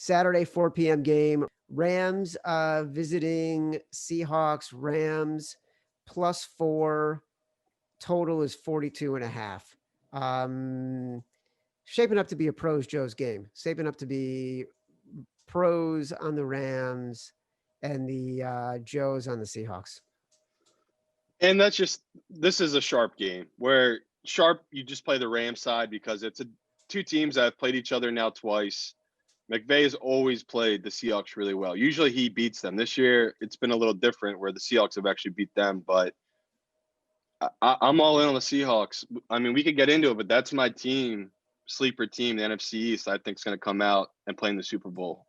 Saturday, 4 p.m. game. Rams visiting Seahawks. Rams +4. Total is 42 and a half. Shaping up to be a pros Joe's game. Shaping up to be pros on the Rams and the Joes on the Seahawks. And this is a sharp game where sharp, you just play the Rams side because it's two teams that have played each other now twice. McVay has always played the Seahawks really well. Usually he beats them. This year, it's been a little different where the Seahawks have actually beat them, but I'm all in on the Seahawks. I mean, we could get into it, but that's my team, sleeper team, the NFC East, I think is going to come out and play in the Super Bowl.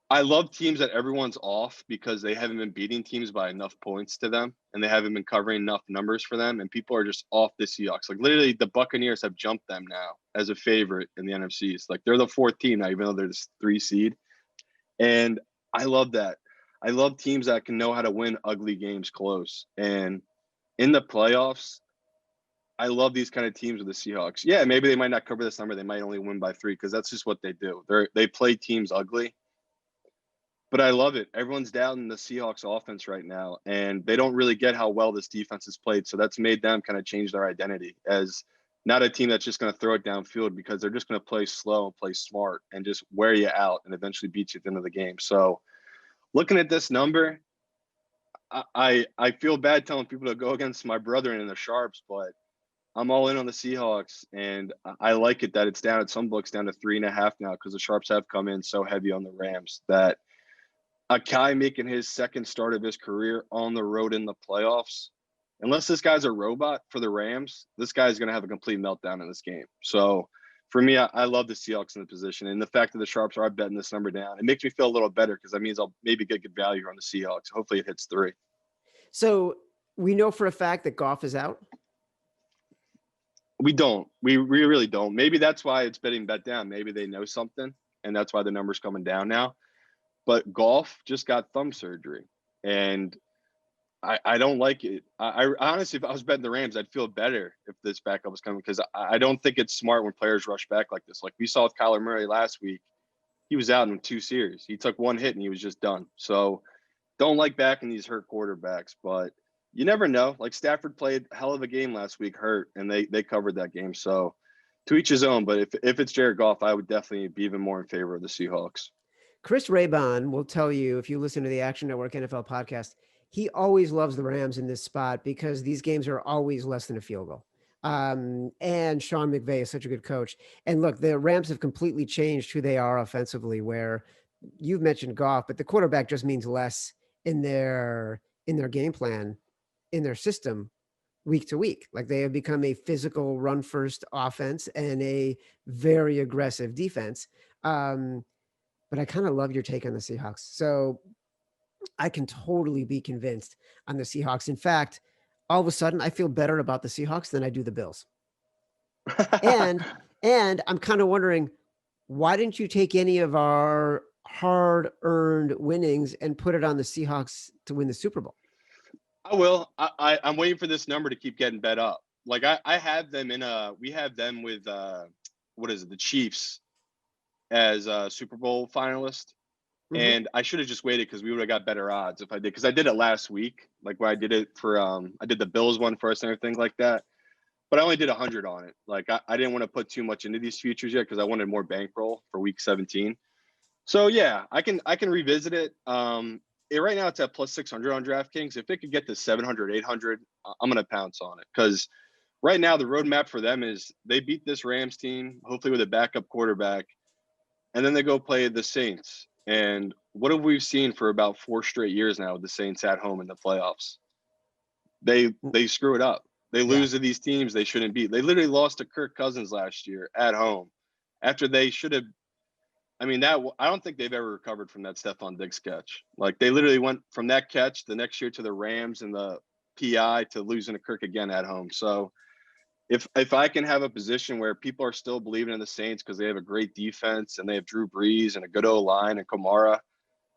I love teams that everyone's off because they haven't been beating teams by enough points to them, and they haven't been covering enough numbers for them, and people are just off the Seahawks. Like, literally, the Buccaneers have jumped them now as a favorite in the NFC East. Like, they're the fourth team now, even though they're the 3 seed. And I love that. I love teams that can know how to win ugly games close. And in the playoffs, I love these kind of teams with the Seahawks. Yeah, maybe they might not cover this number. They might only win by 3 because that's just what they do. They play teams ugly. But I love it. Everyone's doubting the Seahawks offense right now, and they don't really get how well this defense has played. So that's made them kind of change their identity as not a team that's just going to throw it downfield, because they're just going to play slow and play smart and just wear you out and eventually beat you at the end of the game. So looking at this number, I feel bad telling people to go against my brethren in the Sharps, but I'm all in on the Seahawks, and I like it that it's down at some books down to 3.5 now, because the Sharps have come in so heavy on the Rams that a guy making his second start of his career on the road in the playoffs, unless this guy's a robot for the Rams, this guy's going to have a complete meltdown in this game. So for me, I love the Seahawks in the position. And the fact that the Sharps are betting this number down, it makes me feel a little better because that means I'll maybe get good value on the Seahawks. Hopefully it hits 3. So we know for a fact that Goff is out. We don't. We really don't. Maybe that's why it's bet down. Maybe they know something, and that's why the number's coming down now. But Goff just got thumb surgery, and I don't like it. I honestly, if I was betting the Rams, I'd feel better if this backup was coming, because I don't think it's smart when players rush back like this. Like we saw with Kyler Murray last week, he was out in 2 series. He took 1 hit and he was just done. So don't like backing these hurt quarterbacks, but you never know. Like Stafford played a hell of a game last week, hurt, and they covered that game. So to each his own. But if it's Jared Goff, I would definitely be even more in favor of the Seahawks. Chris Raybon will tell you, if you listen to the Action Network NFL podcast, he always loves the Rams in this spot because these games are always less than a field goal. And Sean McVay is such a good coach. And look, the Rams have completely changed who they are offensively, where you've mentioned Goff, but the quarterback just means less in their game plan, in their system week to week. Like they have become a physical run first offense and a very aggressive defense. But I kind of love your take on the Seahawks. So I can totally be convinced on the Seahawks. In fact, all of a sudden I feel better about the Seahawks than I do the Bills. And I'm kind of wondering, why didn't you take any of our hard-earned winnings and put it on the Seahawks to win the Super Bowl? I will. I'm waiting for this number to keep getting bet up. Like I have them we have them with what is it, the Chiefs as a Super Bowl finalist. Mhm. And I should have just waited because we would have got better odds if I did. Because I did it last week, like where I did it for I did the Bills one first and everything like that. But I only did 100 on it. Like I didn't want to put too much into these futures yet because I wanted more bankroll for week 17. So yeah, I can revisit it. Right now it's at plus 600 on DraftKings. If it could get to 700, 800, I'm gonna pounce on it, because right now the roadmap for them is they beat this Rams team, hopefully with a backup quarterback, and then they go play the Saints. And what have we seen for about 4 straight years now with the Saints at home in the playoffs? They screw it up. They Yeah. lose to these teams they shouldn't beat. They literally lost to Kirk Cousins last year at home after they should have. I mean, that I don't think they've ever recovered from that Stephon Diggs catch. Like they literally went from that catch the next year to the Rams and the PI to losing to Kirk again at home. So if I can have a position where people are still believing in the Saints because they have a great defense and they have Drew Brees and a good O line and Kamara,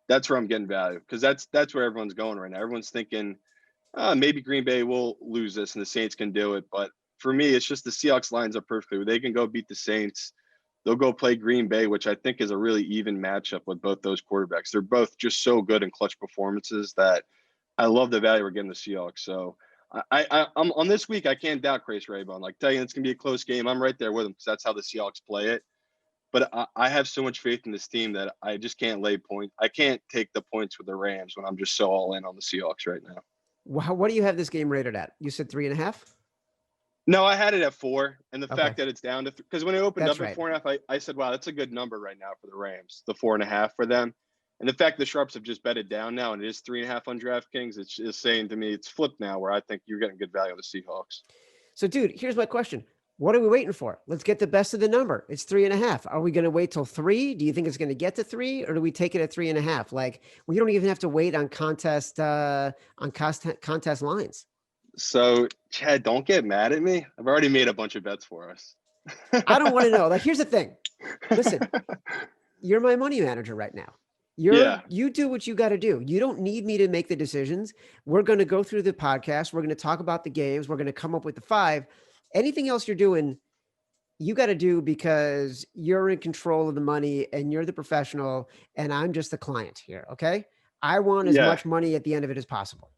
that's where I'm getting value, because that's where everyone's going right now. Everyone's thinking maybe Green Bay will lose this and the Saints can do it. But for me, it's just the Seahawks lines up perfectly where they can go beat the Saints. They'll go play Green Bay, which I think is a really even matchup with both those quarterbacks. They're both just so good in clutch performances that I love the value we're getting the Seahawks. So I'm on this week. I can't doubt Chase Raybon. Like, tell you it's gonna be a close game. I'm right there with him because that's how the Seahawks play it. But I have so much faith in this team that I just can't lay points. I can't take the points with the Rams when I'm just so all in on the Seahawks right now. What do you have this game rated at? You said 3.5. No, I had it at 4, and the Okay, fact that it's down to because when it opened that's up at right. 4.5, I said, "Wow, that's a good number right now for the Rams." The 4.5 for them, and the fact the sharps have just bet it down now, and it is 3.5 on DraftKings. It's just saying to me, it's flipped now, where I think you're getting good value on the Seahawks. So, dude, here's my question. What are we waiting for? Let's get the best of the number. It's 3.5. Are we going to wait till 3? Do you think it's going to get to 3, or do we take it at 3.5? Like, we don't even have to wait on contest lines. So, Chad, don't get mad at me. I've already made a bunch of bets for us. I don't want to know. Like, here's the thing. Listen, you're my money manager right now. Yeah. You do what you got to do. You don't need me to make the decisions. We're going to go through the podcast. We're going to talk about the games. We're going to come up with the 5. Anything else you're doing, you got to do because you're in control of the money and you're the professional and I'm just the client here. Okay. I want as Yeah. much money at the end of it as possible.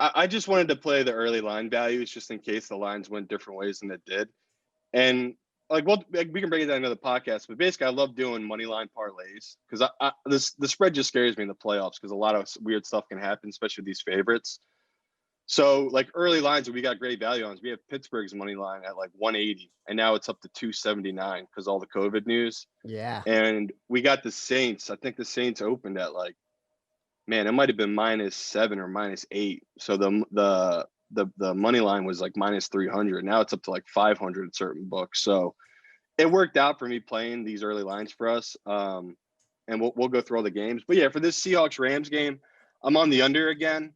I just wanted to play the early line values just in case the lines went different ways than it did. And we can break it down another podcast, but basically I love doing money line parlays because the spread just scares me in the playoffs because a lot of weird stuff can happen, especially with these favorites. So like early lines, we got great value on. We have Pittsburgh's money line at like 180, and now it's up to 279 because all the COVID news. Yeah. And we got the Saints. I think the Saints opened at like, man, it might have been -7 or -8. So the money line was like -300. Now it's up to like 500 at certain books. So it worked out for me playing these early lines for us. And we'll go through all the games. But yeah, for this Seahawks Rams game, I'm on the under again.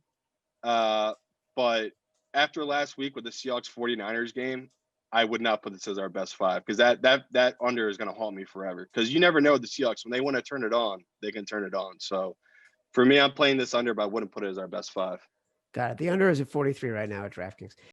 But after last week with the Seahawks 49ers game, I would not put this as our best 5 because that under is going to haunt me forever. Because you never know with the Seahawks when they want to turn it on, they can turn it on. So for me, I'm playing this under, but I wouldn't put it as our best 5. Got it. The under is at 43 right now at DraftKings.